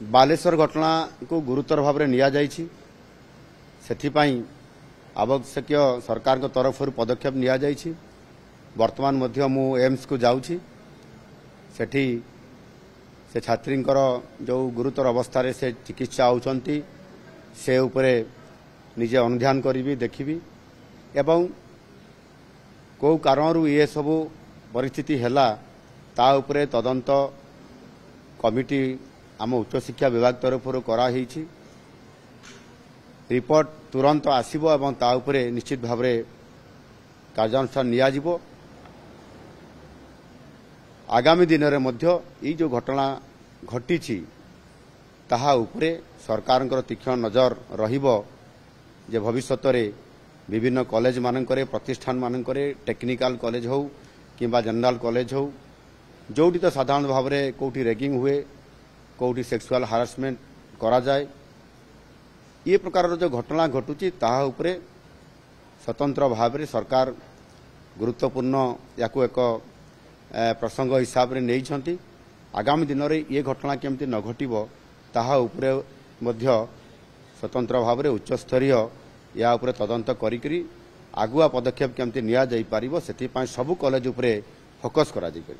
बालेश्वर घटना को गुरुतर भाव में नि आवश्यक सरकार को तरफ पदक्षेप नि वर्तमान मध्य मु एम्स को जाऊँगी सेठी से छात्री जो गुरुतर अवस्था रे से चिकित्सा होती से उपरे निजे अनुध्यान करी देखी एवं कौ कारण ये सब परिस्थिति हैला ता उपरे तदंत कमिटी आम उच्च शिक्षा विभाग तरफ कराही रिपोर्ट तुरंत आसीबो एवं ता उपरे निश्चित भाव में कार्यानुष्ठान नियाजिबो। आगामी दिन में मध्य ये जो घटना घटी ताहा उपरे सरकार तीक्ष्ण नजर रहिबो जे भविष्यत रे विभिन्न कॉलेज मानकरे प्रतिष्ठान मानकरे टेक्निकल कॉलेज हो किंबा जनरल कॉलेज हो जोटी तो साधारण भाव में कोठी रैगिंग हुए कोठी सेक्सुअल हारासमेंट करा जाए ये प्रकार जो घटना घटुची ताहा उपरे स्वतंत्र भाव में सरकार गुरुत्वपूर्ण याकू एक प्रसंग हिसाब से नहीं आगामी दिन में ये घटना केमती न घटिबो ताहा उपरे मध्य स्वतंत्र भाव में उच्च स्तरीय या उपरे तदंत करी आगुआ पदक्षेप केमती निया जाई पारिबो सेथि पाई सबु कॉलेज उपरे फोकस करा जाई पारिबो।